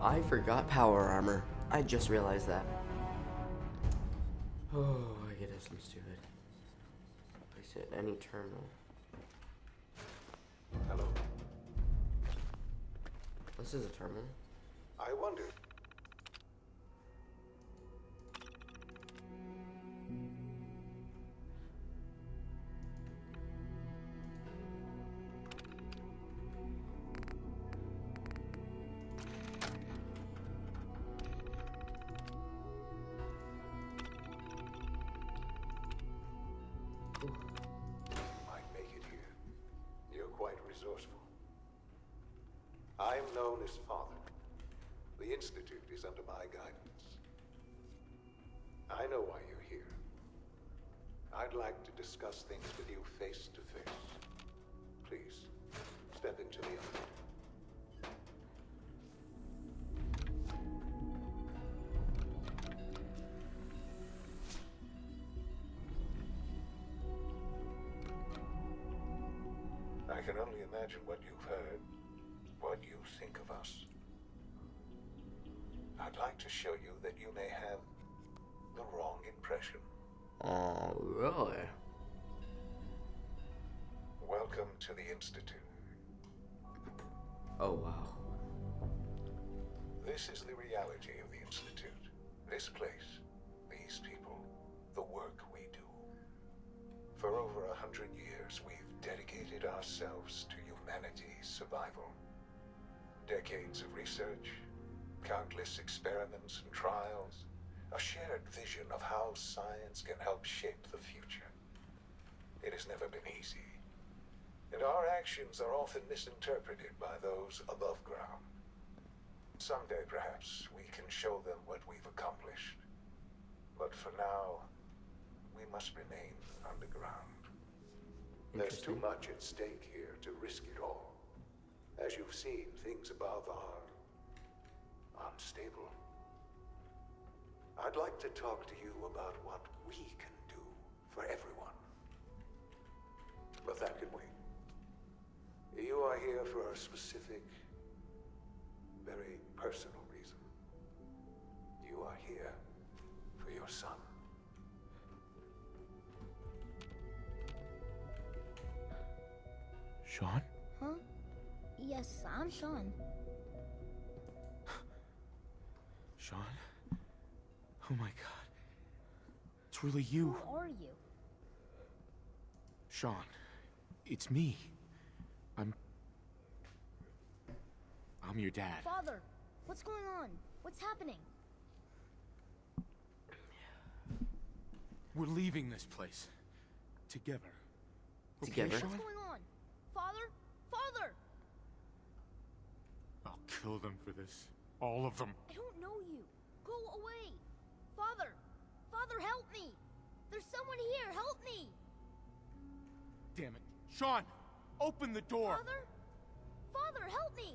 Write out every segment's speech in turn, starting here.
I forgot power armor. I just realized that. Oh, I get it. I'm stupid. Place it any terminal. Hello. This is a terminal. I wondered. I am known as Father. The Institute is under my guidance. I know why you're here. I'd like to discuss things with you face to face. Please, step into the elevator. I can only imagine what you've heard. What you think of us. I'd like to show you that you may have the wrong impression. Oh, really? Welcome to the Institute. Oh, wow. This is the reality of the Institute. This place, these people, the work we do. For over 100 years, we've dedicated ourselves to humanity's survival. Decades of research, countless experiments and trials, a shared vision of how science can help shape the future. It has never been easy, and our actions are often misinterpreted by those above ground. Someday, perhaps, we can show them what we've accomplished. But for now, we must remain underground. There's too much at stake here to risk it all. As you've seen, things above are unstable. I'd like to talk to you about what we can do for everyone. But that can wait. You are here for a specific, very personal reason. You are here for your son. Sean? Huh? Yes, I'm Sean. Sean? Oh my god. It's really you. Who are you? Sean, it's me. I'm your dad. Father, what's going on? What's happening? We're leaving this place. Together. Okay, Together? Sean? What's going on? Father? Father! I'll kill them for this. All of them. I don't know you. Go away. Father! Father, help me! There's someone here, help me! Damn it. Sean! Open the door! Father? Father, help me!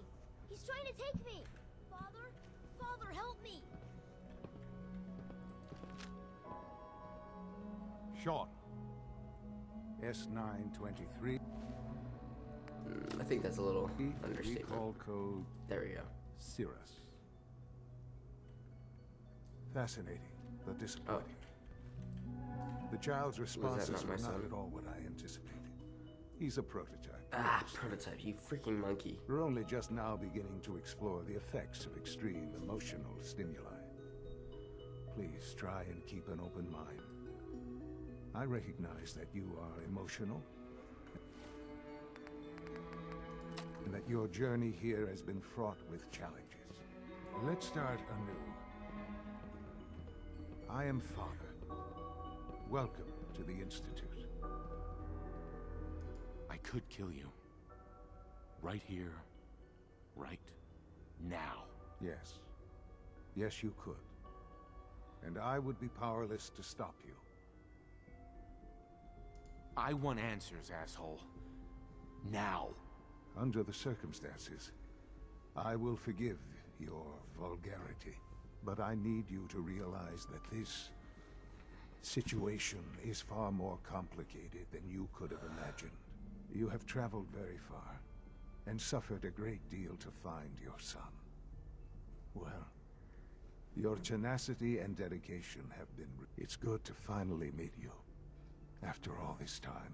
He's trying to take me! Father? Father, help me! Sean. S923. I think that's a little understatement. Recall code There we go. Cirrus. Fascinating, but disappointing. The child's responses not my were not son? at all what I anticipated. He's a prototype. Ah, prototype, you freaking monkey. We're only just now beginning to explore the effects of extreme emotional stimuli. Please try and keep an open mind. I recognize that you are emotional, and that your journey here has been fraught with challenges. Let's start anew. I am Father. Welcome to the Institute. I could kill you. Right here. Right now. Yes. Yes, you could. And I would be powerless to stop you. I want answers, asshole. Now. Under the circumstances, I will forgive your vulgarity. But I need you to realize that this situation is far more complicated than you could have imagined. You have traveled very far, and suffered a great deal to find your son. Well, your tenacity and dedication have been... It's good to finally meet you. After all this time.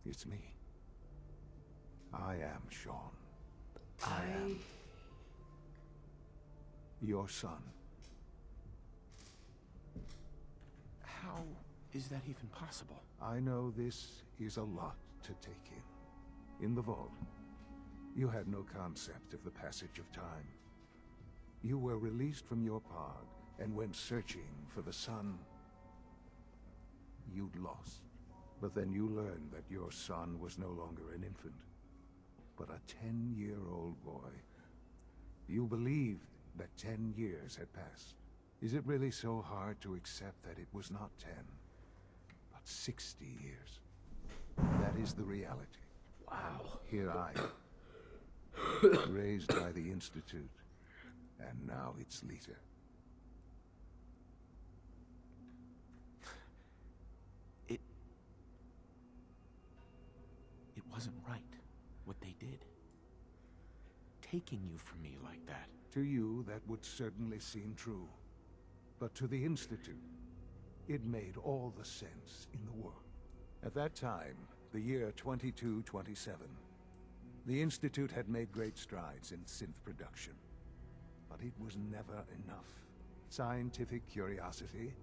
It's me. I am Sean. I am your son. How is that even possible? I know this is a lot to take in. In the vault, you had no concept of the passage of time. You were released from your pod and went searching for the son you'd lost. But then you learned that your son was no longer an infant, but a 10-year-old boy. You believed that 10 years had passed. Is it really so hard to accept that it was not 10, but 60 years? That is the reality. Wow. Here I am, raised by the Institute, and now its leader. It wasn't right, what they did. Taking you from me like that. To you, that would certainly seem true. But to the Institute, it made all the sense in the world. At that time, the year 2227, the Institute had made great strides in synth production. But it was never enough. Scientific curiosity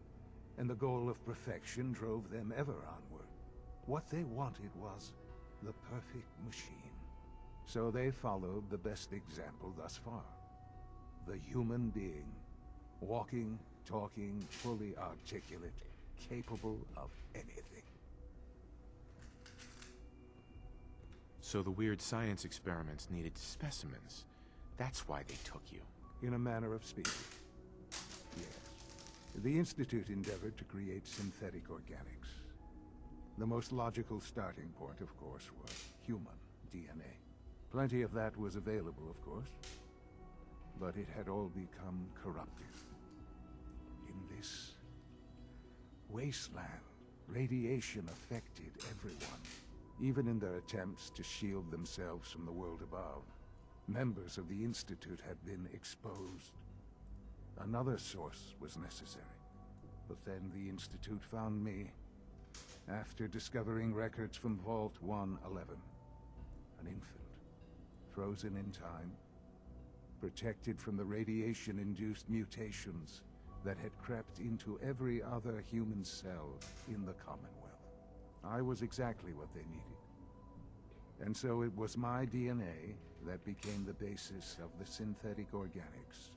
and the goal of perfection drove them ever onward. What they wanted was the perfect machine. So they followed the best example thus far. The human being. Walking, talking, fully articulate, capable of anything. So the weird science experiments needed specimens. That's why they took you. In a manner of speaking. Yes. The Institute endeavored to create synthetic organics. The most logical starting point, of course, was human DNA. Plenty of that was available, of course. But it had all become corrupted. In this wasteland, radiation affected everyone. Even in their attempts to shield themselves from the world above, members of the Institute had been exposed. Another source was necessary. But then the Institute found me, after discovering records from Vault 111. An infant, frozen in time, protected from the radiation-induced mutations that had crept into every other human cell in the Commonwealth. I was exactly what they needed. And so it was my DNA that became the basis of the synthetic organics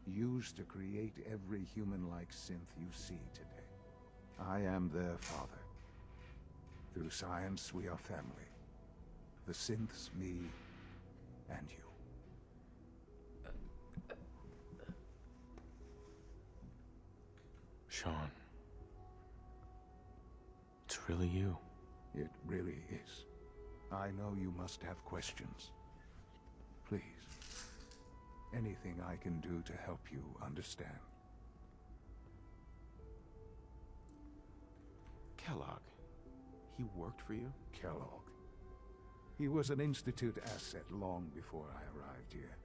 used to create every human-like synth you see today. I am their father. Through science, we are family. The synths, me, and you. Sean. It's really you. It really is. I know you must have questions. Please. Anything I can do to help you understand. Kellogg. He worked for you? Kellogg. He was an Institute asset long before I arrived here.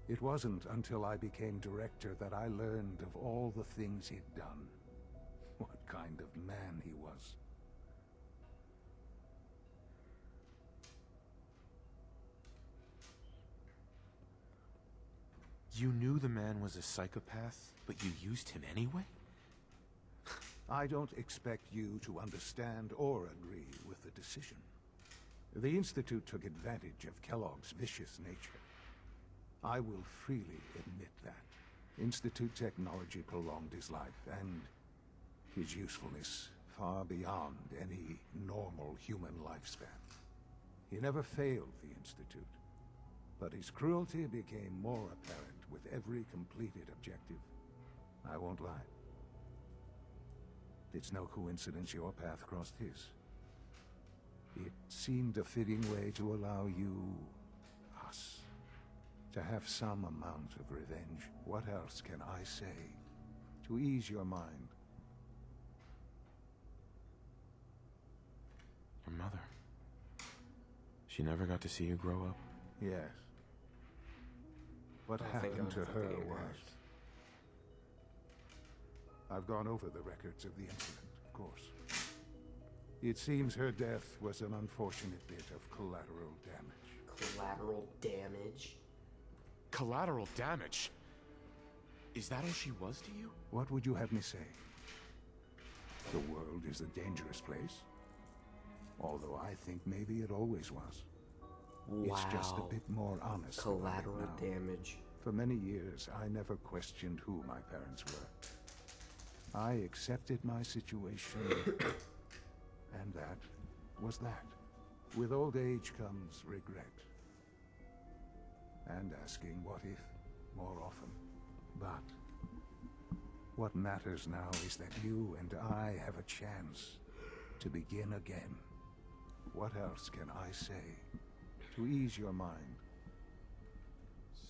It wasn't until I became director that I learned of all the things he'd done. What kind of man he was. You knew the man was a psychopath, but you used him anyway? I don't expect you to understand or agree with the decision. The Institute took advantage of Kellogg's vicious nature. I will freely admit that. Institute technology prolonged his life, and his usefulness far beyond any normal human lifespan. He never failed the Institute, but his cruelty became more apparent with every completed objective. I won't lie. It's no coincidence your path crossed his. It seemed a fitting way to allow you, us, to have some amount of revenge. What else can I say to ease your mind? Your mother. She never got to see you grow up? Yes. What Oh, thank happened God to it's not her the air was... crashed. I've gone over the records of the incident, of course. It seems her death was an unfortunate bit of collateral damage. Collateral damage? Collateral damage? Is that all she was to you? What would you have me say? The world is a dangerous place? Although I think maybe it always was. Wow. It's just a bit more honest. Collateral about it now. damage. For many years, I never questioned who my parents were. I accepted my situation, and that was that. With old age comes regret. And asking what if more often. But what matters now is that you and I have a chance to begin again. What else can I say to ease your mind?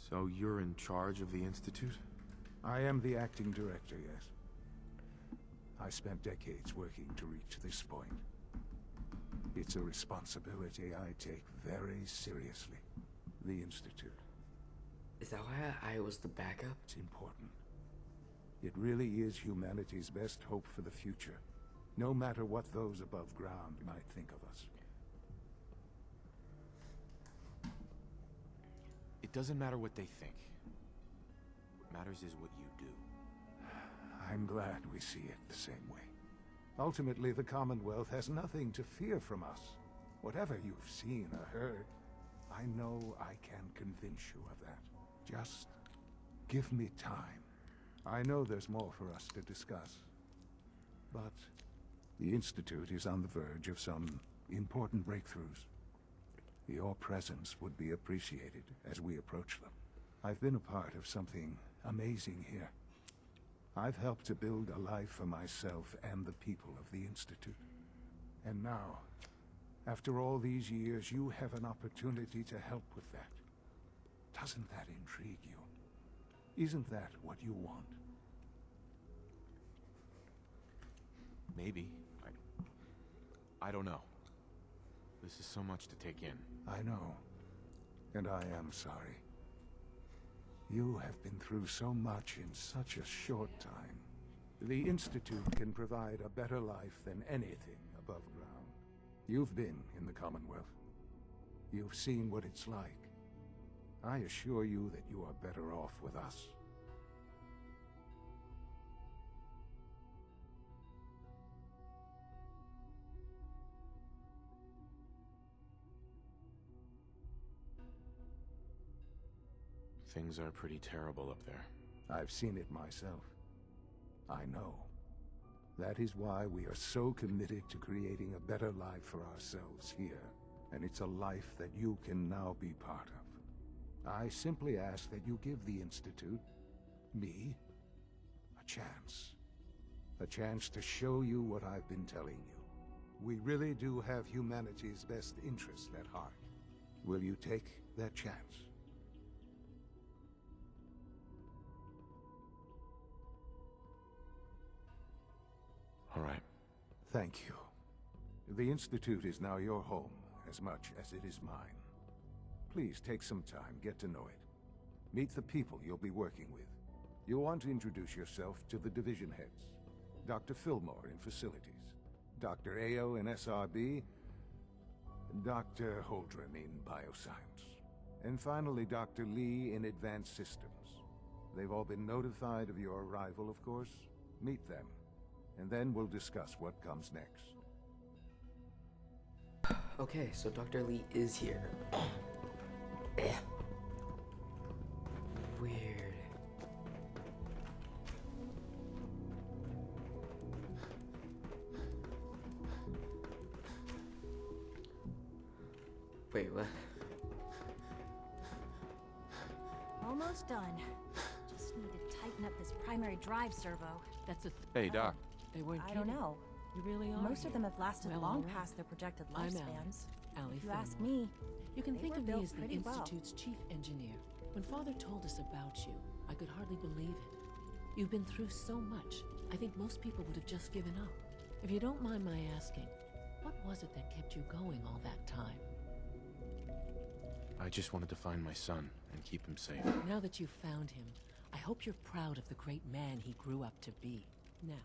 So you're in charge of the Institute? I am the acting director, yes. I spent decades working to reach this point. It's a responsibility I take very seriously. The Institute. Is that why I was the backup? It's important. It really is humanity's best hope for the future, no matter what those above ground might think of us. It doesn't matter what they think. What matters is what you do. I'm glad we see it the same way. Ultimately, the Commonwealth has nothing to fear from us. Whatever you've seen or heard, I know I can convince you of that. Just give me time. I know there's more for us to discuss. But the Institute is on the verge of some important breakthroughs. Your presence would be appreciated as we approach them. I've been a part of something amazing here. I've helped to build a life for myself and the people of the Institute. And now, after all these years, you have an opportunity to help with that. Doesn't that intrigue you? Isn't that what you want? Maybe. I don't know. This is so much to take in. I know. And I am sorry. You have been through so much in such a short time. The Institute can provide a better life than anything above ground. You've been in the Commonwealth. You've seen what it's like. I assure you that you are better off with us. Things are pretty terrible up there. I've seen it myself. I know. That is why we are so committed to creating a better life for ourselves here. And it's a life that you can now be part of. I simply ask that you give the Institute, me, a chance. A chance to show you what I've been telling you. We really do have humanity's best interest at heart. Will you take that chance? All right. Thank you. The Institute is now your home, as much as it is mine. Please take some time, get to know it. Meet the people you'll be working with. You'll want to introduce yourself to the division heads. Dr. Fillmore in Facilities, Dr. Ayo in SRB, Dr. Holdren in Bioscience, and finally Dr. Lee in Advanced Systems. They've all been notified of your arrival, of course. Meet them, and then we'll discuss what comes next. Okay, so Dr. Lee is here. Weird. Wait, what? Almost done. Just need to tighten up this primary drive servo. That's a Hey, Doc. They weren't I kidding. don't know. You really are. Most of them have lasted Well, long all right. past their projected I'm lifespans. Allie If you Fillmore. ask me, You can they think were of me built as the pretty well. Institute's chief engineer. When Father told us about you, I could hardly believe it. You've been through so much, I think most people would have just given up. If you don't mind my asking, what was it that kept you going all that time? I just wanted to find my son and keep him safe. Now that you've found him, I hope you're proud of the great man he grew up to be. Now,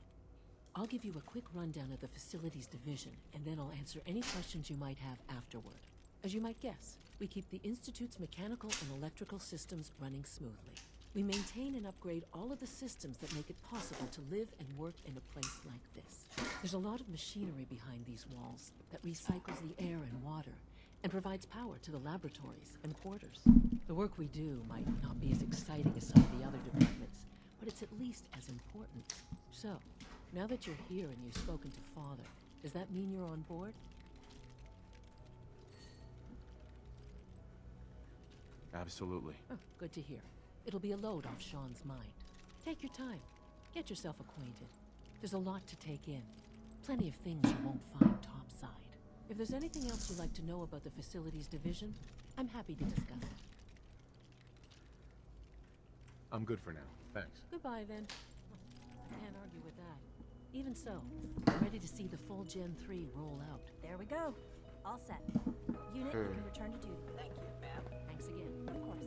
I'll give you a quick rundown of the facilities division, and then I'll answer any questions you might have afterward. As you might guess, we keep the Institute's mechanical and electrical systems running smoothly. We maintain and upgrade all of the systems that make it possible to live and work in a place like this. There's a lot of machinery behind these walls that recycles the air and water and provides power to the laboratories and quarters. The work we do might not be as exciting as some of the other departments, but it's at least as important. So, now that you're here and you've spoken to Father, does that mean you're on board? Absolutely. Oh, good to hear. It'll be a load off Sean's mind. Take your time. Get yourself acquainted. There's a lot to take in. Plenty of things you won't find topside. If there's anything else you'd like to know about the facilities division, I'm happy to discuss it. I'm good for now. Thanks. Goodbye, then. I can't argue with that. Even so, I'm ready to see the full Gen 3 roll out. There we go. All set. Unit, you can return to duty. Thank you, ma'am. Thanks again. Of course.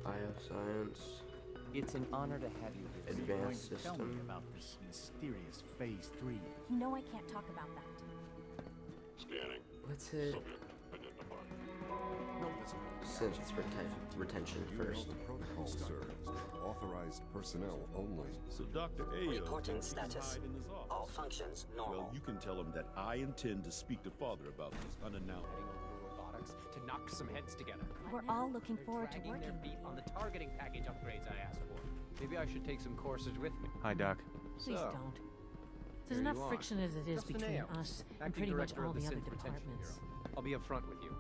Bioscience. It's an honor to have you here. Advanced Tell me system. about this mysterious Phase 3. You know I can't talk about that. Let's hit No visible synth retention first. Protocol, sir. Authorized personnel only. So Dr. Ayo Reporting thinks he can status. hide in his office. All functions normal. Well, you can tell him that I intend to speak to Father about these unannounced. Heading over to robotics to knock some heads together. We're all looking forward to Dragging working. their feet on the targeting package upgrades I asked for. Maybe I should take some courses with me. Hi, Doc. Please So, don't. There's here enough you are. friction as it is Justin between Ayo, us and Acting pretty much Director all of the other Synth Retention departments. Bureau. I'll be upfront with you.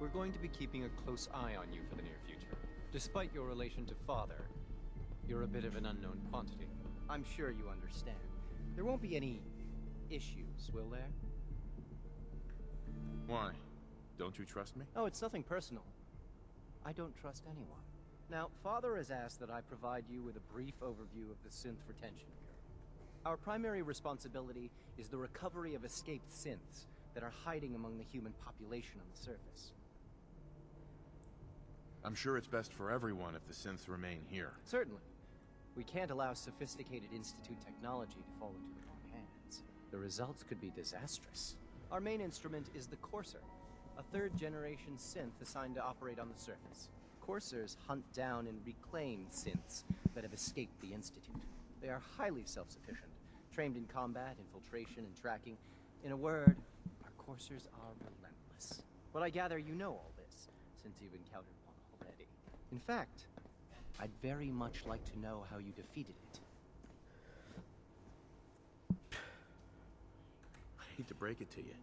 We're going to be keeping a close eye on you for the near future. Despite your relation to Father, you're a bit of an unknown quantity. I'm sure you understand. There won't be any issues, will there? Why? Don't you trust me? Oh, it's nothing personal. I don't trust anyone. Now, Father has asked that I provide you with a brief overview of the Synth Retention Bureau. Our primary responsibility is the recovery of escaped synths that are hiding among the human population on the surface. I'm sure it's best for everyone if the synths remain here. Certainly. We can't allow sophisticated Institute technology to fall into the wrong hands. The results could be disastrous. Our main instrument is the Courser, a third-generation synth assigned to operate on the surface. Coursers hunt down and reclaim synths that have escaped the Institute. They are highly self-sufficient, trained in combat, infiltration, and tracking. In a word, our Coursers are relentless. But I gather you know all this, since you've encountered one already. In fact, I'd very much like to know how you defeated it. I hate to break it to you,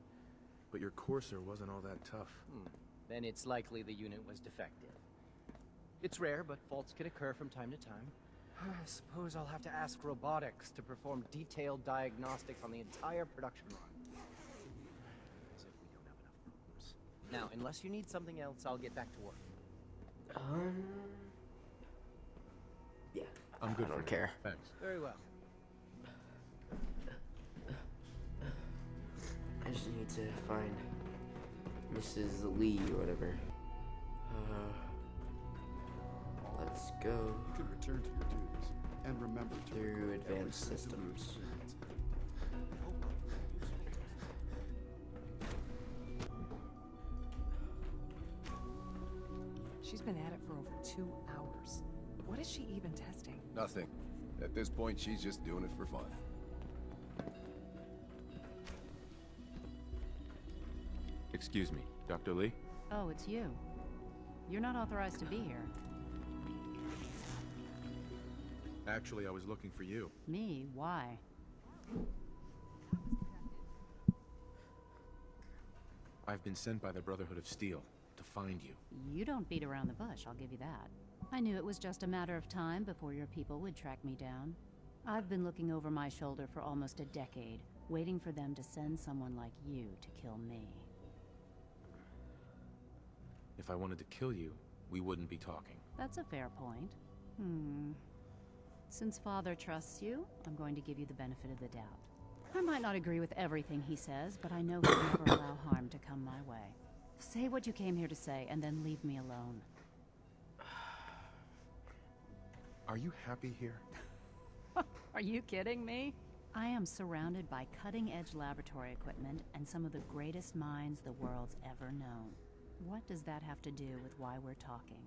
but your Courser wasn't all that tough. Then it's likely the unit was defective. It's rare, but faults can occur from time to time. I suppose I'll have to ask robotics to perform detailed diagnostics on the entire production run. As if we don't have enough problems. Now, unless you need something else, I'll get back to work. Yeah. I'm good I don't for care. now. Thanks. Very well. I just need to find Mrs. Lee or whatever. Let's go You can return to your duties. And remember to through record every advanced cent of your systems. experience. She's been at it for over 2 hours. What is she even testing? Nothing. At this point, she's just doing it for fun. Excuse me, Dr. Lee? Oh, it's you. You're not authorized to be here. Actually, I was looking for you. Me? Why? I've been sent by the Brotherhood of Steel to find you. You don't beat around the bush, I'll give you that. I knew it was just a matter of time before your people would track me down. I've been looking over my shoulder for almost a decade, waiting for them to send someone like you to kill me. If I wanted to kill you, we wouldn't be talking. That's a fair point. Since Father trusts you, I'm going to give you the benefit of the doubt. I might not agree with everything he says, but I know he'll never allow harm to come my way. Say what you came here to say, and then leave me alone. Are you happy here? Are you kidding me? I am surrounded by cutting-edge laboratory equipment and some of the greatest minds the world's ever known. What does that have to do with why we're talking?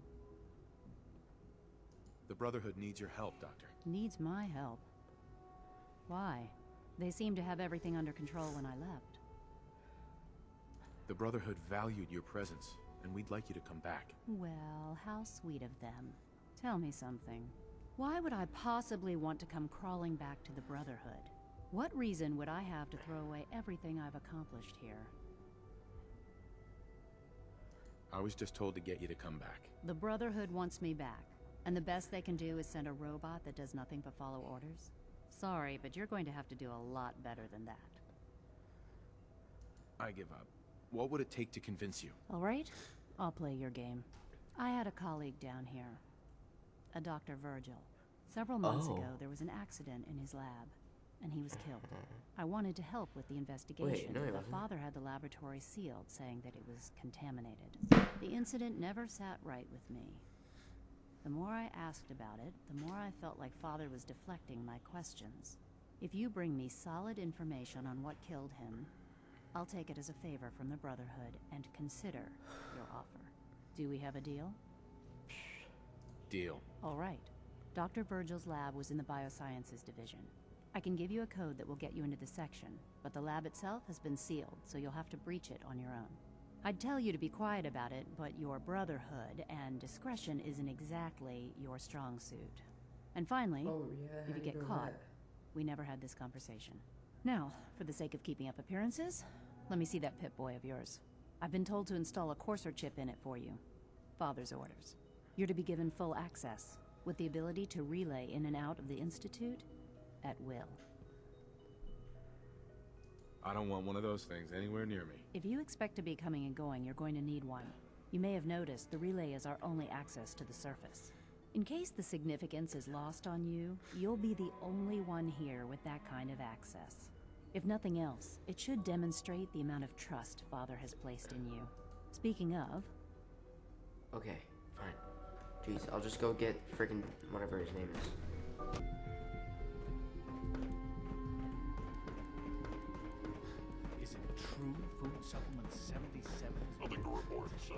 The Brotherhood needs your help, Doctor. Needs my help? Why? They seemed to have everything under control when I left. The Brotherhood valued your presence, and we'd like you to come back. Well, how sweet of them. Tell me something. Why would I possibly want to come crawling back to the Brotherhood? What reason would I have to throw away everything I've accomplished here? I was just told to get you to come back. The Brotherhood wants me back, and the best they can do is send a robot that does nothing but follow orders? Sorry, but you're going to have to do a lot better than that. I give up. What would it take to convince you? All right, I'll play your game. I had a colleague down here, a Dr. Virgil. Several months ago, there was an accident in his lab, and he was killed. I wanted to help with the investigation, but Father had the laboratory sealed, saying that it was contaminated. The incident never sat right with me. The more I asked about it, the more I felt like Father was deflecting my questions. If you bring me solid information on what killed him, I'll take it as a favor from the Brotherhood and consider your offer. Do we have a deal? Deal. All right. Dr. Virgil's lab was in the Biosciences Division. I can give you a code that will get you into the section, but the lab itself has been sealed, so you'll have to breach it on your own. I'd tell you to be quiet about it, but your Brotherhood and discretion isn't exactly your strong suit. And finally, if you get caught, we never had this conversation. Now, for the sake of keeping up appearances, let me see that Pip-Boy of yours. I've been told to install a courser chip in it for you. Father's orders. You're to be given full access, with the ability to relay in and out of the Institute at will. I don't want one of those things anywhere near me. If you expect to be coming and going, you're going to need one. You may have noticed the relay is our only access to the surface. In case the significance is lost on you, you'll be the only one here with that kind of access. If nothing else, it should demonstrate the amount of trust Father has placed in you. Speaking of... Okay, fine. Jeez, I'll just go get friggin' whatever his name is. Is it true food supplement 77? Nothing to report, sir.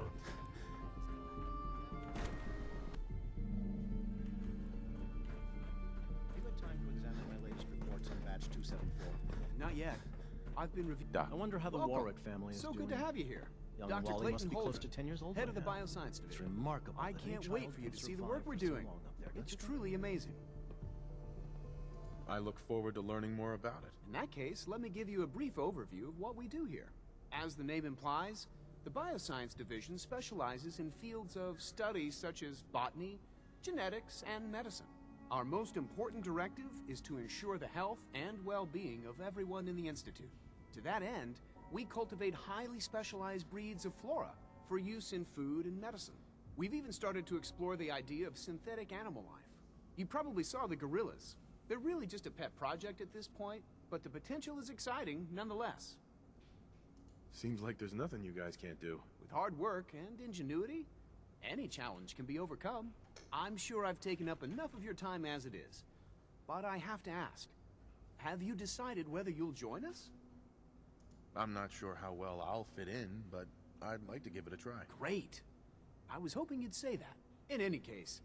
You had time to examine my latest reports on batch 274? Not yet. I've been reviewing. I wonder how the Warwick family is so doing. good to have you here. Young Dr. Wally Clayton must be Holden, close to 10 years old head by of the now. Bioscience Division. It's remarkable. I that can't any wait child for you can to see the survive work we're for so doing. long up there, It's don't you truly think? amazing. I look forward to learning more about it. In that case, let me give you a brief overview of what we do here. As the name implies, the Bioscience Division specializes in fields of studies such as botany, genetics, and medicine. Our most important directive is to ensure the health and well-being of everyone in the Institute. To that end, we cultivate highly specialized breeds of flora for use in food and medicine. We've even started to explore the idea of synthetic animal life. You probably saw the gorillas. They're really just a pet project at this point, but the potential is exciting nonetheless. Seems like there's nothing you guys can't do. With hard work and ingenuity, any challenge can be overcome. I'm sure I've taken up enough of your time as it is. But I have to ask, have you decided whether you'll join us? I'm not sure how well I'll fit in, but I'd like to give it a try. Great. I was hoping you'd say that. In any case,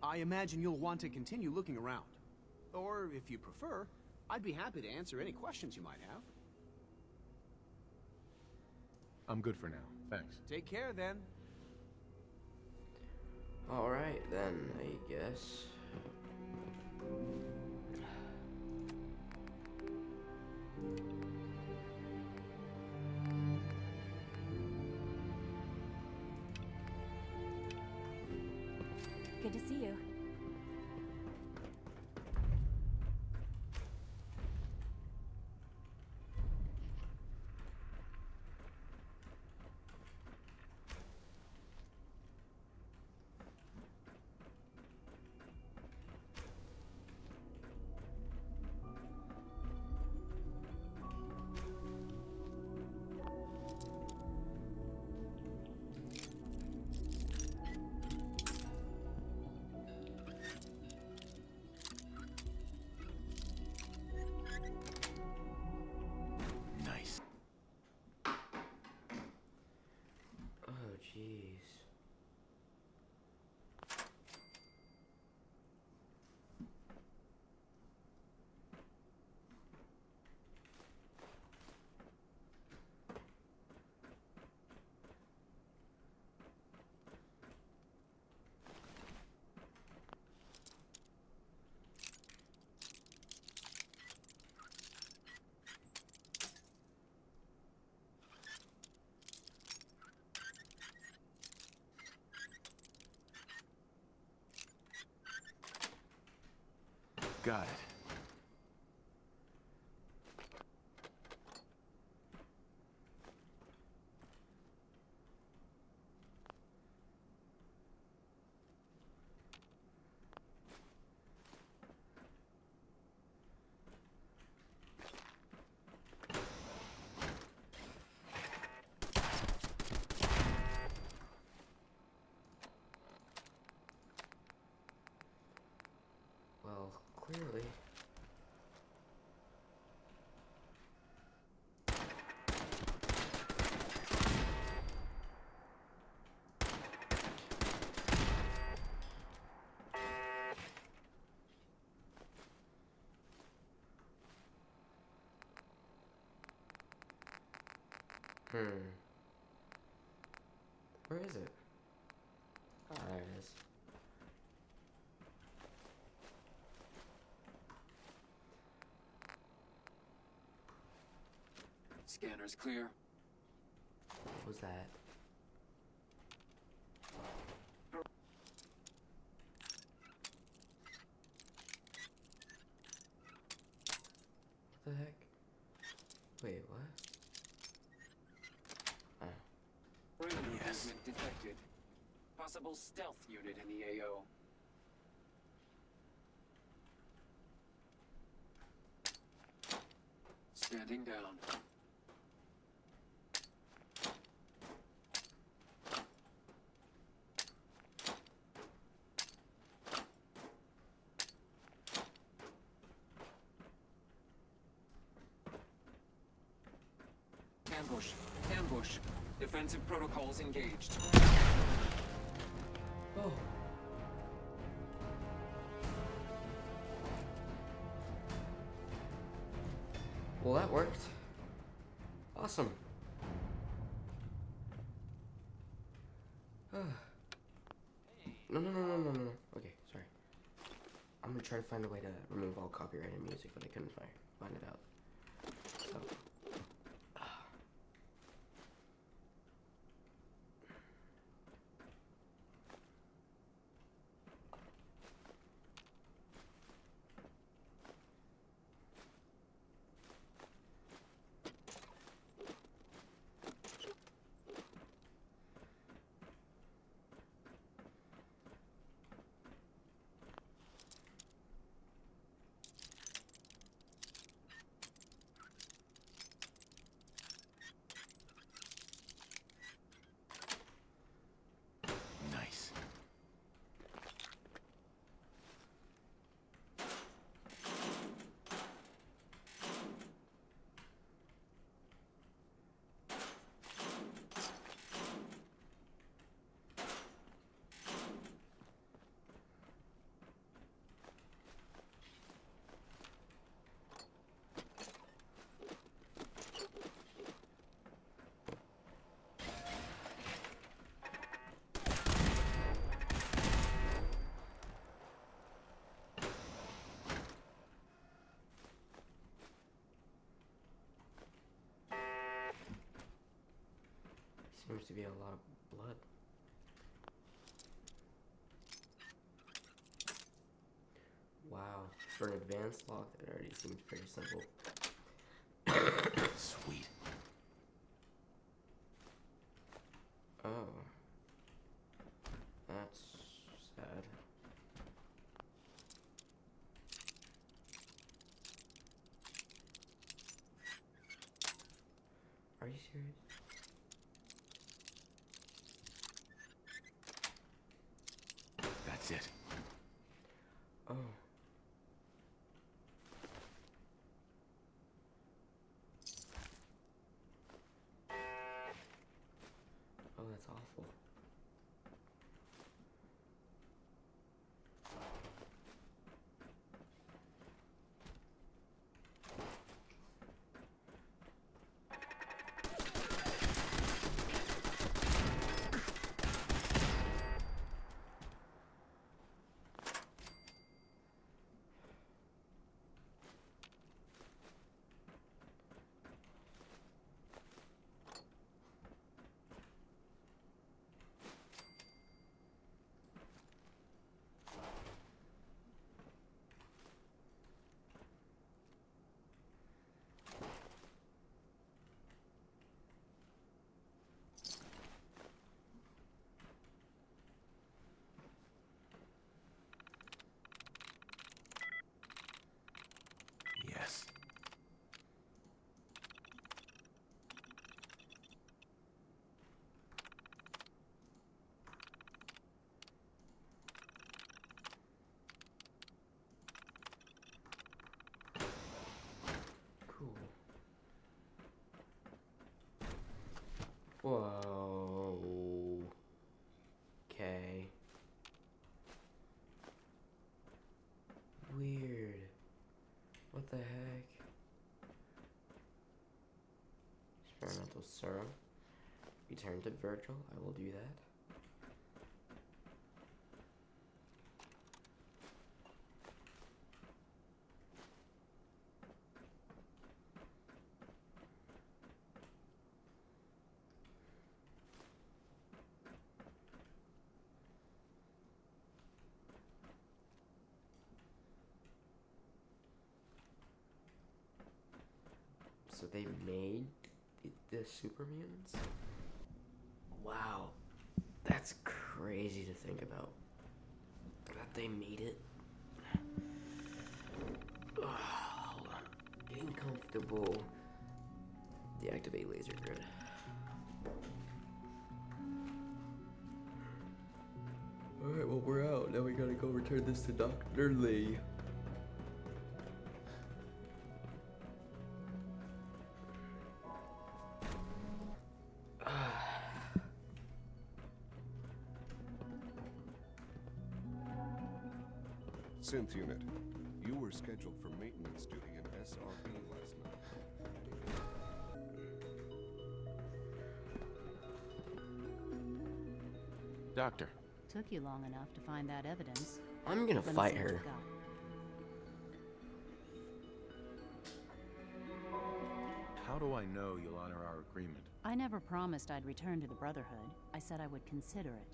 I imagine you'll want to continue looking around. Or, if you prefer, I'd be happy to answer any questions you might have. I'm good for now, thanks. Take care, then. Alright, then, I guess. Good to see you. Got it. Well, clearly. Where is it? Oh, there it is. Scanner's clear. What was that? What the heck? Wait, what? Perimeter movement detected. Possible stealth unit in the AO. Standing down. Ambush. Ambush. Defensive protocols engaged. Oh. Well, that worked. Awesome. No. Okay, sorry. I'm gonna try to find a way to remove all copyrighted music, but I couldn't find it out. So. Nice. Seems to be a lot of blood. Wow, for an advanced lock, that already seems pretty simple. Sweet. Oh. That's sad. Are you serious? That's it. Oh. Oh, that's awful. Whoa. Okay. Weird. What the heck? Experimental serum. Return to Virgil. I will do that. So they made the super mutants? Wow. That's crazy to think about. That they made it. Ugh, hold on. Getting comfortable. Deactivate laser grid. Alright, well we're out. Now we gotta go return this to Dr. Lee. Synth unit, you were scheduled for maintenance duty in SRB last night. Doctor. Took you long enough to find that evidence. I'm gonna fight her. How do I know you'll honor our agreement? I never promised I'd return to the Brotherhood. I said I would consider it.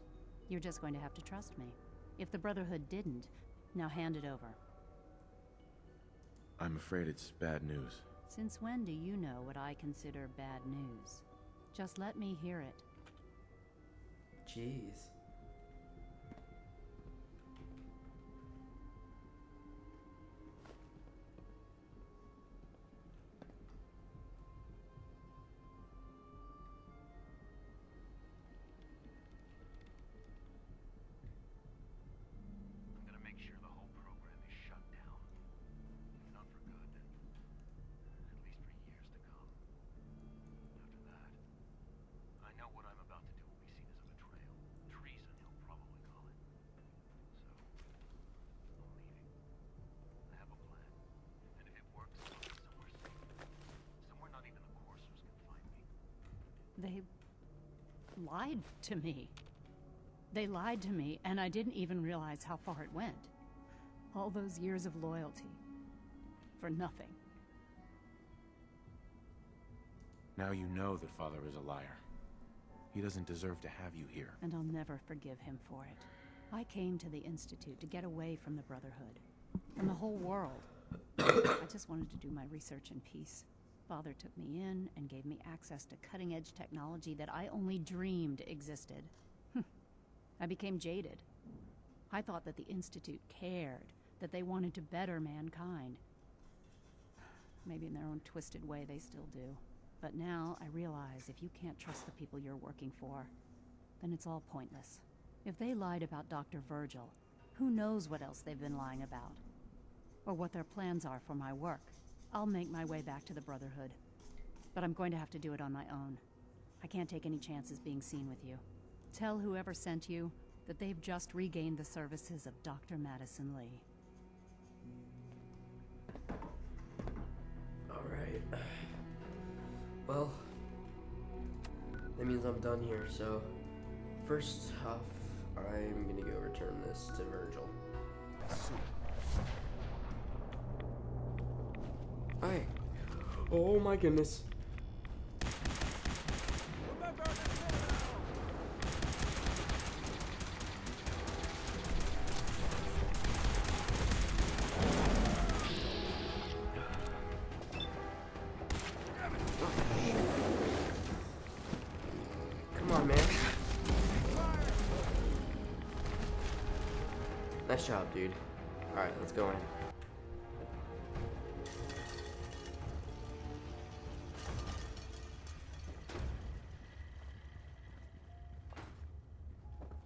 You're just going to have to trust me. If the Brotherhood didn't, now hand it over. I'm afraid it's bad news. Since when do you know what I consider bad news? Just let me hear it. Jeez. They lied to me. They lied to me, and I didn't even realize how far it went. All those years of loyalty. For nothing. Now you know that Father is a liar. He doesn't deserve to have you here. And I'll never forgive him for it. I came to the Institute to get away from the Brotherhood. From the whole world. I just wanted to do my research in peace. Father took me in and gave me access to cutting-edge technology that I only dreamed existed. I became jaded. I thought that the Institute cared, that they wanted to better mankind. Maybe in their own twisted way they still do. But now I realize if you can't trust the people you're working for, then it's all pointless. If they lied about Dr. Virgil, who knows what else they've been lying about? Or what their plans are for my work. I'll make my way back to the Brotherhood. But I'm going to have to do it on my own. I can't take any chances being seen with you. Tell whoever sent you that they've just regained the services of Dr. Madison Lee. Alright. Well, that means I'm done here, so first off, I'm gonna go return this to Virgil. Hi. Oh my goodness. Come on, man. Nice job, dude. Alright, let's go in.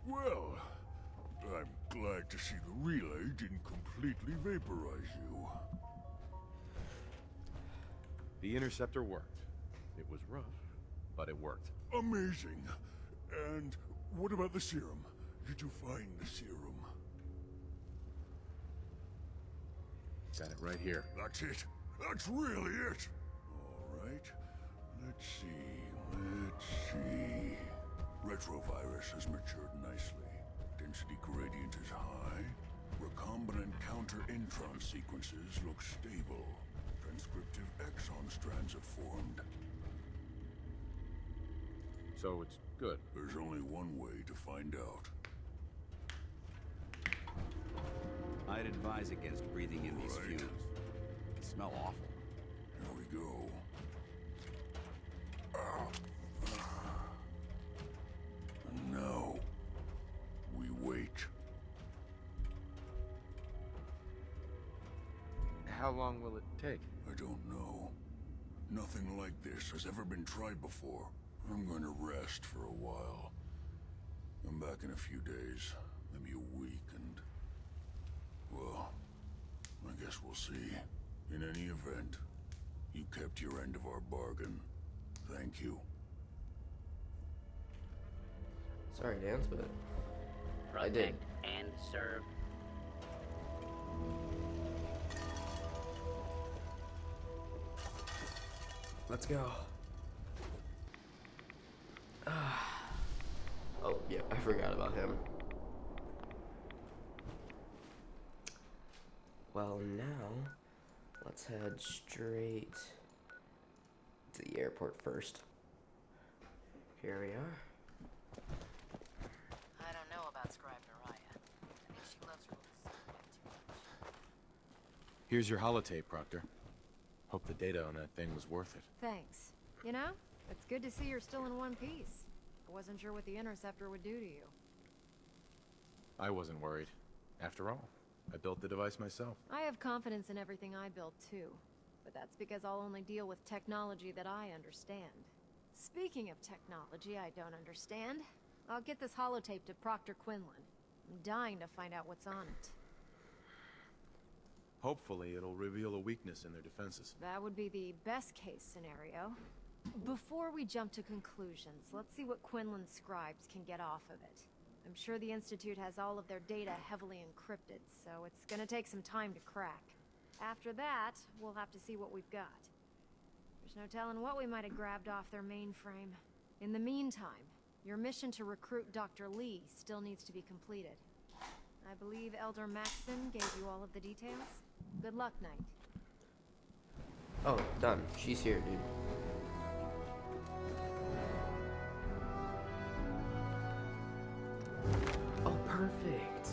Well, I'm glad to see the relay didn't completely vaporize you. The interceptor worked. It was rough, but it worked. Amazing. And what about the serum? Did you find the serum? Got it right here. That's it. That's really it. All right. Let's see. Retrovirus has matured nicely. Density gradient is high. Recombinant counter-intron sequences look stable. Transcriptive exon strands have formed. So it's good. There's only one way to find out. I'd advise against breathing in these fumes. They smell awful. Here we go. And now, we wait. How long will it take? I don't know. Nothing like this has ever been tried before. I'm going to rest for a while. I'm back in a few days, maybe a week, and... well, I guess we'll see. In any event, you kept your end of our bargain. Thank you. Sorry, Dance, but I did. And serve. Let's go. Oh, yeah, I forgot about him. Well, now, let's head straight to the airport first. Here we are. I don't know about Scribe Naraya. I think she loves her little subject too much. Here's your holotape, Proctor. Hope the data on that thing was worth it. Thanks. You know, it's good to see you're still in one piece. I wasn't sure what the interceptor would do to you. I wasn't worried. After all, I built the device myself. I have confidence in everything I build too, but that's because I'll only deal with technology that I understand. Speaking of technology I don't understand, I'll get this holotape to Proctor Quinlan. I'm dying to find out what's on it. Hopefully, it'll reveal a weakness in their defenses. That would be the best case scenario. Before we jump to conclusions, let's see what Quinlan's scribes can get off of it. I'm sure the Institute has all of their data heavily encrypted, so it's gonna take some time to crack. After that, we'll have to see what we've got. There's no telling what we might have grabbed off their mainframe. In the meantime, your mission to recruit Dr. Lee still needs to be completed. I believe Elder Maxson gave you all of the details. Good luck, Knight. Oh, done. She's here, dude. Oh, perfect.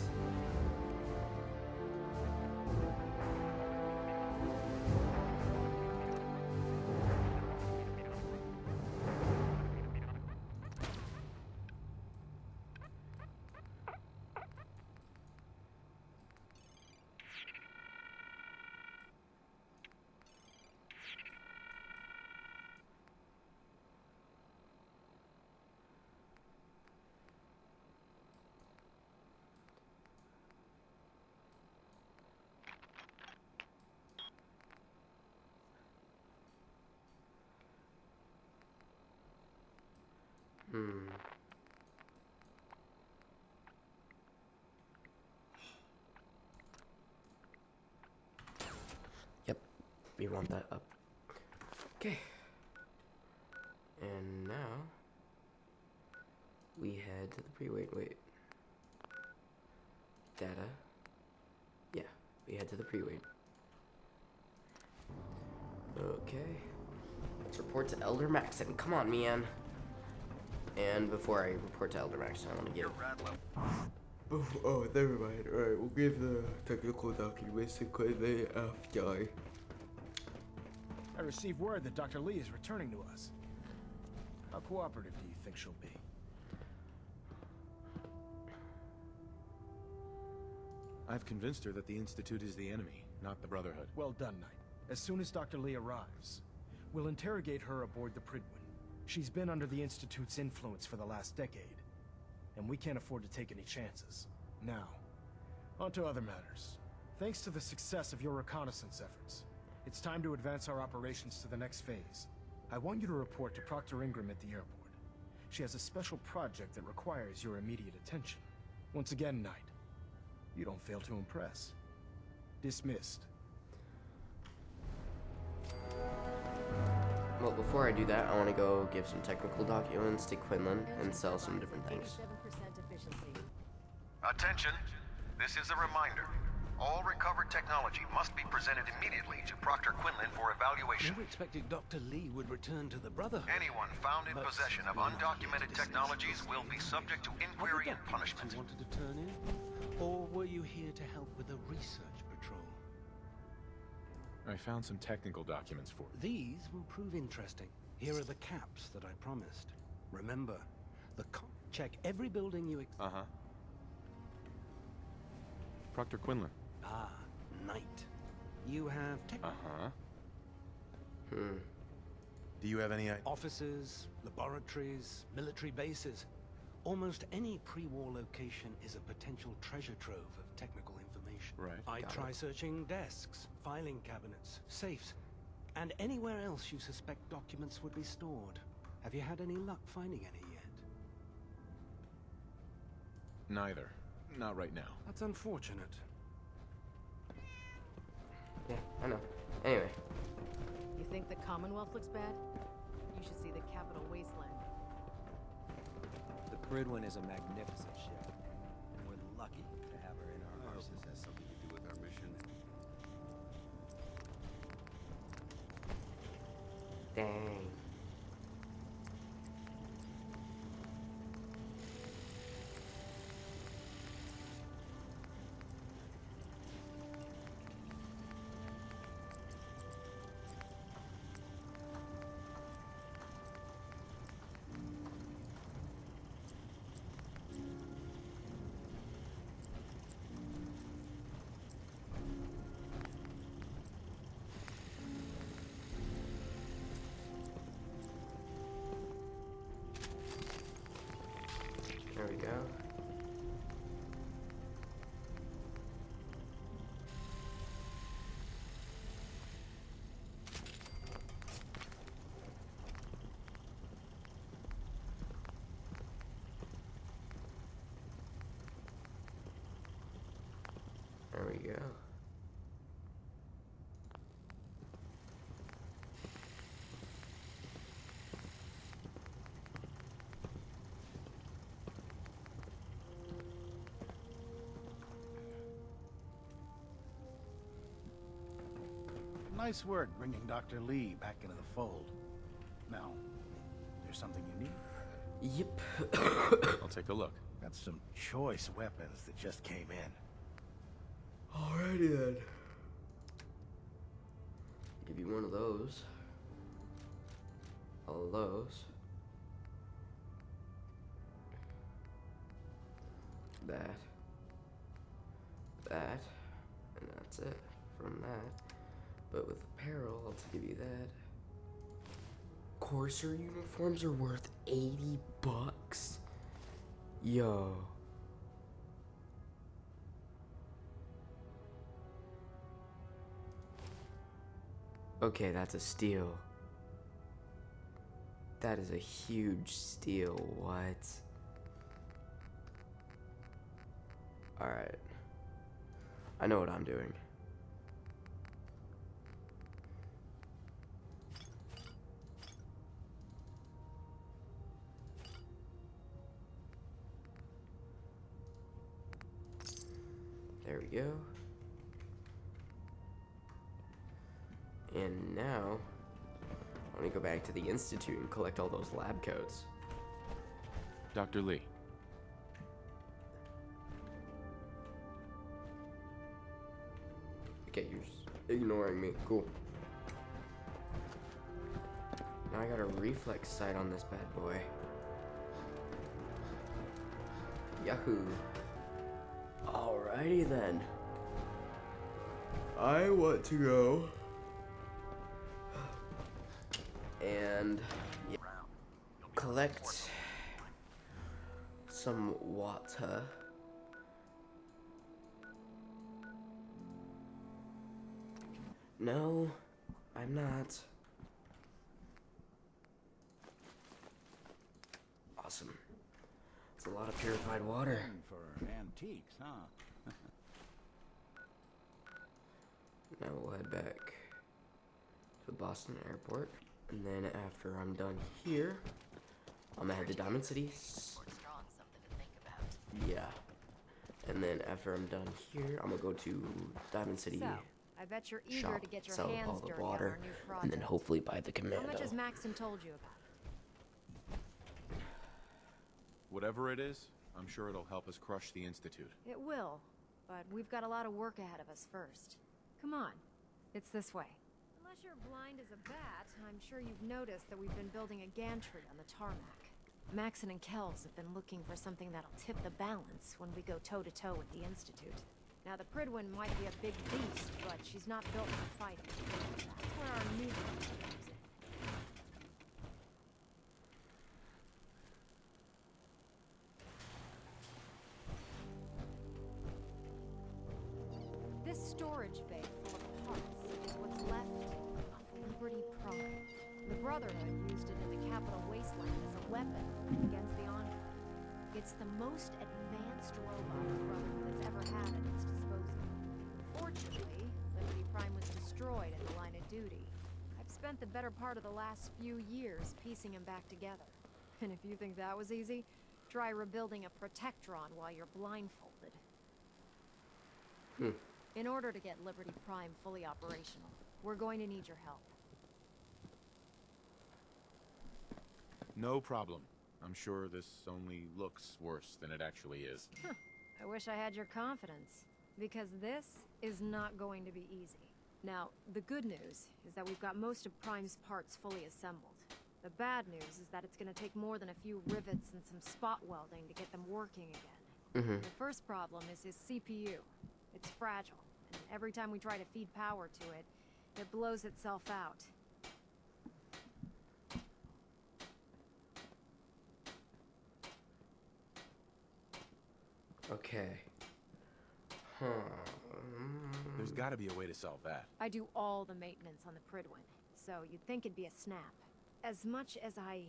Yep, we want that up. Okay. And now we head to the wait. Data. Yeah, we head to the pre-wait. Okay. Let's report to Elder Maxson. Come on, man. And before I report to Elder Maxson, I want to give... Oh, never mind. Alright, we'll give the technical documents to the FBI. I received word that Dr. Lee is returning to us. How cooperative do you think she'll be? I've convinced her that the Institute is the enemy, not the Brotherhood. Well done, Knight. As soon as Dr. Lee arrives, we'll interrogate her aboard the Pridwin. She's been under the Institute's influence for the last decade, and we can't afford to take any chances. Now, on to other matters. Thanks to the success of your reconnaissance efforts, it's time to advance our operations to the next phase. I want you to report to Proctor Ingram at the airport. She has a special project that requires your immediate attention. Once again, Knight, you don't fail to impress. Dismissed. Well, before I do that, I want to go give some technical documents to Quinlan and sell some different things. Attention! This is a reminder. All recovered technology must be presented immediately to Proctor Quinlan for evaluation. Never expected Dr. Lee would return to the Brotherhood. Anyone found in possession of undocumented technologies will be subject to inquiry and punishment. You wanted to turn in? Or were you here to help with a research patrol? I found some technical documents for you. These will prove interesting. Here are the caps that I promised. Remember, check every building you Uh-huh. Proctor Quinlan. Ah, Knight. You have tech... Uh-huh. Do you have any offices, laboratories, military bases? Almost any pre-war location is a potential treasure trove of technical information. Right. I'd try searching desks, filing cabinets, safes, and anywhere else you suspect documents would be stored. Have you had any luck finding any yet? Neither. Not right now. That's unfortunate. Yeah, I know. Anyway. You think the Commonwealth looks bad? You should see the Capital Wasteland. The Pridwin is a magnificent ship, and we're lucky to have her in our I hope arsenal. this has something to do with our mission. Dang. There we go. There we go. Nice work bringing Dr. Lee back into the fold. Now, there's something you need? Yep. I'll take a look. Got some choice weapons that just came in. Alrighty then. Give you one of those. All of those. That. That. And that's it from that. But with apparel, I'll give you that. Courser uniforms are worth $80. Yo. Okay, that's a steal. That is a huge steal. What? Alright. I know what I'm doing. There we go. And now, I want to go back to the Institute and collect all those lab coats. Dr. Lee. Okay, you're just ignoring me. Cool. Now I got a reflex sight on this bad boy. Yahoo. Alrighty then. I want to go and collect some water. No, I'm not. It's a lot of purified water. For antiques, huh? Now we'll head back to Boston Airport, and then after I'm done here, I'm gonna head to Diamond City. Yeah. And then after I'm done here, I'm gonna go to Diamond City. So, I bet you're eager shop, to get your sell all hands the dirty on water, our new project. and then hopefully buy the Commando. How much has Maxon told you about it? Whatever it is, I'm sure it'll help us crush the Institute. It will, but we've got a lot of work ahead of us first. Come on, it's this way. Unless you're blind as a bat, I'm sure you've noticed that we've been building a gantry on the tarmac. Maxon and Kells have been looking for something that'll tip the balance when we go toe-to-toe with the Institute. Now, the Pridwin might be a big beast, but she's not built for fighting. That's where our new comes in. This storage bay full of parts is what's left of Liberty Prime. The Brotherhood used it in the Capital Wasteland as a weapon against the Enclave. It's the most advanced robot the Brotherhood has ever had at its disposal. Fortunately, Liberty Prime was destroyed in the line of duty. I've spent the better part of the last few years piecing him back together. And if you think that was easy, try rebuilding a Protectron while you're blindfolded. In order to get Liberty Prime fully operational, we're going to need your help. No problem. I'm sure this only looks worse than it actually is. I wish I had your confidence, because this is not going to be easy. Now, the good news is that we've got most of Prime's parts fully assembled. The bad news is that it's going to take more than a few rivets and some spot welding to get them working again. The first problem is his CPU. It's fragile, and every time we try to feed power to it, it blows itself out. Okay. There's gotta be a way to solve that. I do all the maintenance on the Pridwin, so you'd think it'd be a snap. As much as I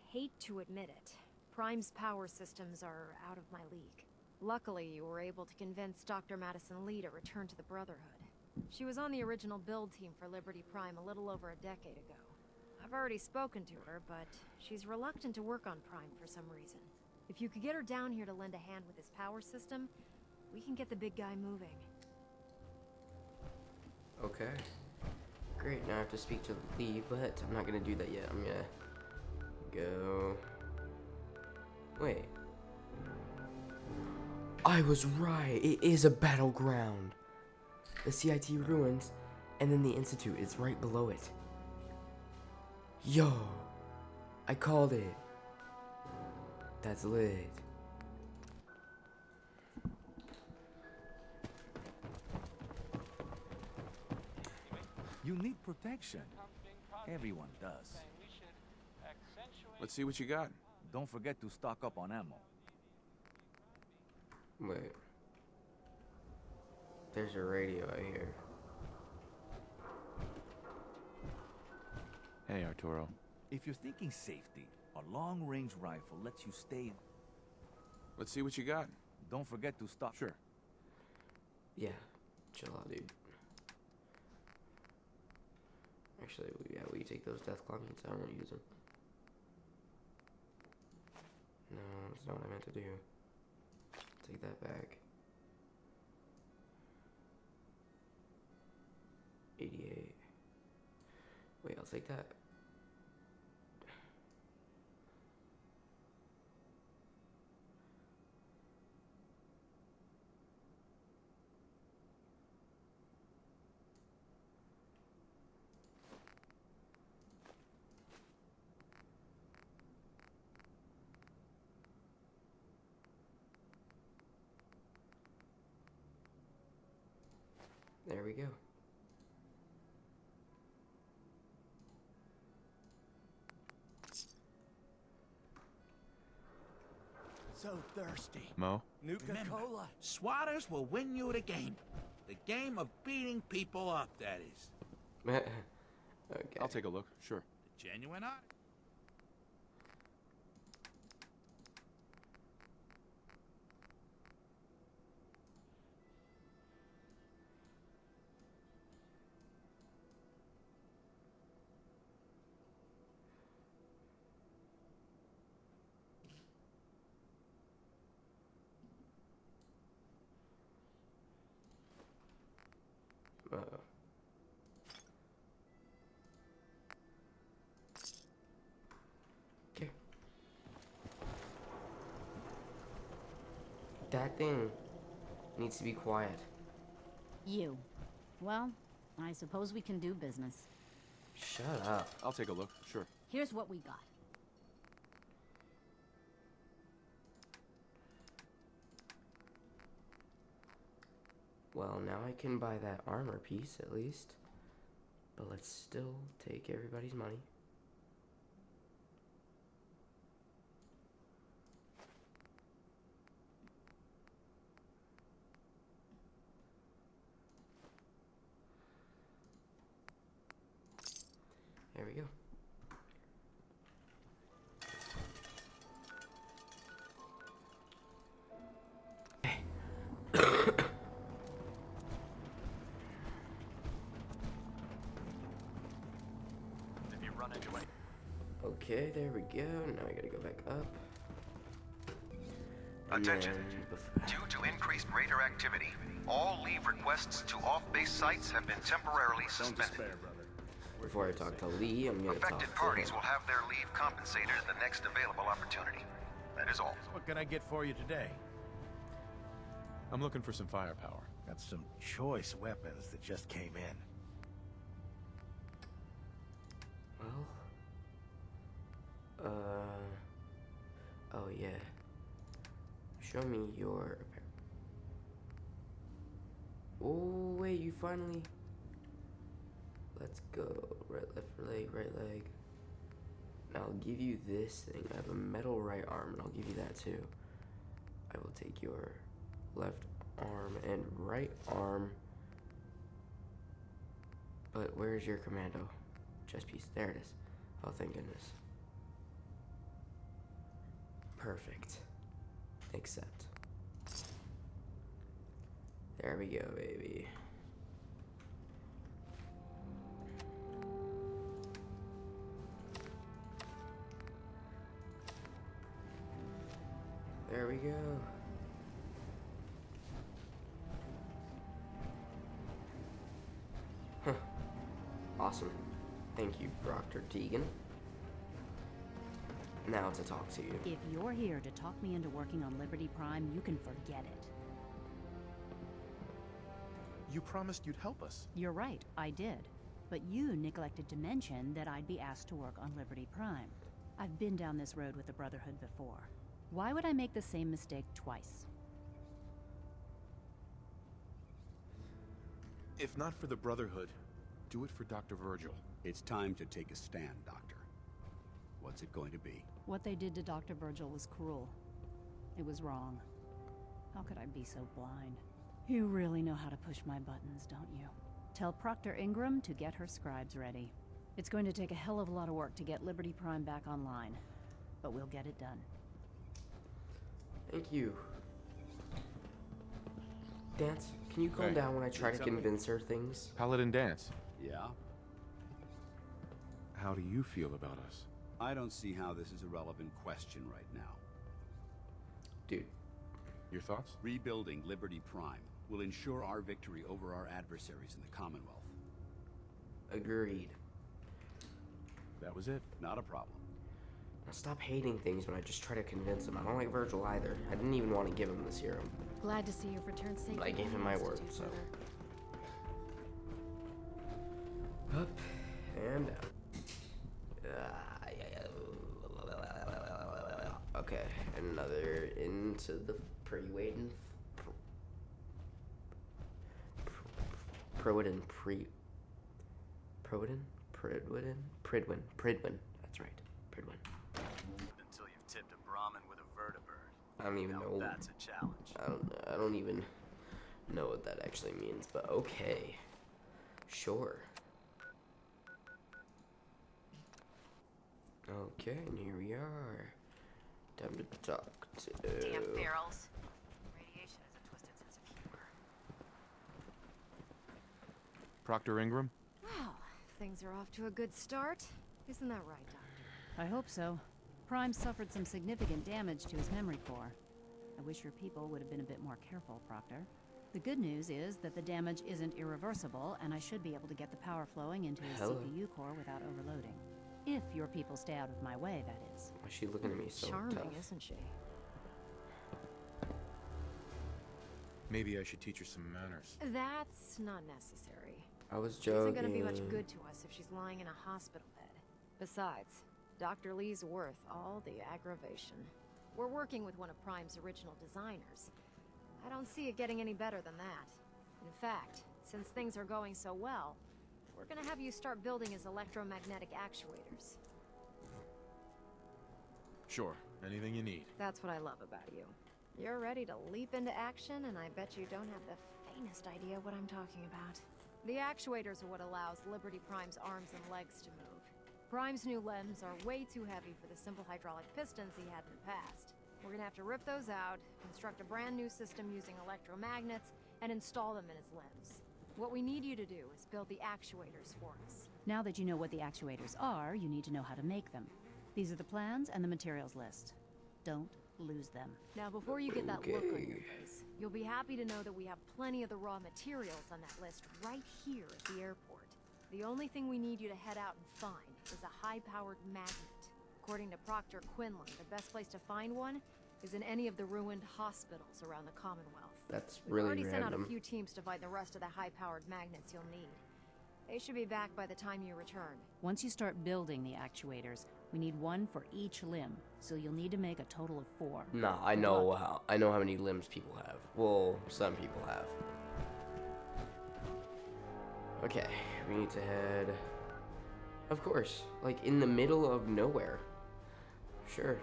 hate to admit it, Prime's power systems are out of my league. Luckily, you were able to convince Dr. Madison Lee to return to the Brotherhood. She was on the original build team for Liberty Prime a little over a decade ago. I've already spoken to her, but she's reluctant to work on Prime for some reason. If you could get her down here to lend a hand with his power system, we can get the big guy moving. Okay. Great, now I have to speak to Lee, but I'm not gonna do that yet. I'm gonna go... Wait. I was right! It is a battleground! The CIT ruins, and then the Institute is right below it. Yo! I called it. That's lit. You need protection. Everyone does. Let's see what you got. Don't forget to stock up on ammo. Wait. There's a radio out here. Hey, Arturo. If you're thinking safety, a long-range rifle lets you stay... Let's see what you got. Don't forget to stop... Sure. Yeah. Chill out, dude. Actually, yeah, will you take those Deathclaw meats? I don't want to use them. No, that's not what I meant to do. Take that back. 88. Wait, I'll take that. There we go. So thirsty. Mo? Nuka-Cola. Swatters will win you the game. The game of beating people up, that is. Okay. I'll take a look, sure. The genuine art. That thing needs to be quiet. You. Well, I suppose we can do business. Shut up. I'll take a look, sure. Here's what we got. Well, now I can buy that armor piece at least. But let's still take everybody's money. There we go. If you run into any... Okay, there we go. Now I gotta go back up. Attention. Due to increased raider activity, all leave requests to off-base sites have been temporarily suspended. Before I talk to Lee, I'm gonna talk Affected to parties him. will have their leave compensated at the next available opportunity. That is all. What can I get for you today? I'm looking for some firepower. Got some choice weapons that just came in. Well, oh yeah. Show me your. Oh wait, you finally. Let's go. Right, left leg, right leg. Now I'll give you this thing. I have a metal right arm, and I'll give you that too. I will take your left arm and right arm. But where's your commando chest piece? There it is. Oh, thank goodness. Perfect. Accept. There we go, baby. There we go. Huh. Awesome. Thank you, Dr. Tegan. Now to talk to you. If you're here to talk me into working on Liberty Prime, you can forget it. You promised you'd help us. You're right, I did. But you neglected to mention that I'd be asked to work on Liberty Prime. I've been down this road with the Brotherhood before. Why would I make the same mistake twice? If not for the Brotherhood, do it for Dr. Virgil. It's time to take a stand, Doctor. What's it going to be? What they did to Dr. Virgil was cruel. It was wrong. How could I be so blind? You really know how to push my buttons, don't you? Tell Proctor Ingram to get her scribes ready. It's going to take a hell of a lot of work to get Liberty Prime back online, but we'll get it done. Thank you. Dance, can you calm Hey, down when I try to something? convince her things? Paladin Dance. Yeah? How do you feel about us? I don't see how this is a relevant question right now. Dude. Your thoughts? Rebuilding Liberty Prime will ensure our victory over our adversaries in the Commonwealth. Agreed. That was it? Not a problem. Now stop hating things when I just try to convince him. I don't like Virgil either. I didn't even want to give him the serum. Glad to see you've returned safely. But I gave him my word, so. Up and out. Okay, another into the pre-waiting. Pridwin. That's right, Pridwin. Until you've tipped a Brahmin with a vertibird. I don't even know. That's a challenge. I don't even know what that actually means, but okay. Sure. Okay, and here we are. Time to talk to... Damn barrels. Radiation has a twisted sense of humor. Proctor Ingram? Wow, things are off to a good start. Isn't that right, Doctor? I hope so. Prime suffered some significant damage to his memory core. I wish your people would have been a bit more careful, Proctor. The good news is that the damage isn't irreversible, and I should be able to get the power flowing into his CPU core without overloading. If your people stay out of my way, that is. Why is she looking at me so Charming, tough? isn't she? Maybe I should teach her some manners. That's not necessary. I was She isn't gonna be joking. much good to us if she's lying in a hospital bed. Besides, Dr. Lee's worth all the aggravation. We're working with one of Prime's original designers. I don't see it getting any better than that. In fact, since things are going so well, we're gonna have you start building his electromagnetic actuators. Sure, anything you need. That's what I love about you. You're ready to leap into action, and I bet you don't have the faintest idea what I'm talking about. The actuators are what allows Liberty Prime's arms and legs to move. Prime's new limbs are way too heavy for the simple hydraulic pistons he had in the past. We're gonna have to rip those out, construct a brand new system using electromagnets, and install them in his limbs. What we need you to do is build the actuators for us. Now that you know what the actuators are, you need to know how to make them. These are the plans and the materials list. Don't lose them. Now, before you get that look on your face, you'll be happy to know that we have plenty of the raw materials on that list right here at the airport. The only thing we need you to head out and find is a high-powered magnet. According to Proctor Quinlan, the best place to find one is in any of the ruined hospitals around the Commonwealth. That's We've really already sent out a random. few teams to find the rest of the high-powered magnets you'll need. They should be back by the time you return. Once you start building the actuators, we need one for each limb, so you'll need to make a total of 4. Nah, I know how many limbs people have. Well, some people have. Okay, we need to head. Of course, like in the middle of nowhere. Sure.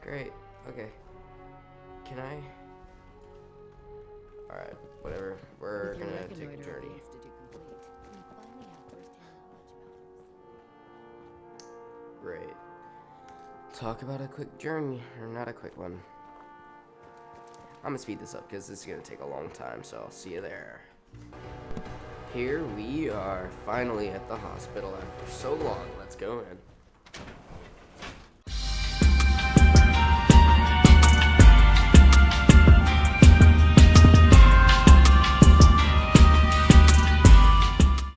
Great. Okay. Can I? All right. Whatever. We're gonna take a journey. Great. Talk about a quick journey, or not a quick one. I'm gonna speed this up because this is gonna take a long time, so I'll see you there. Here we are, finally at the hospital after so long. Let's go in.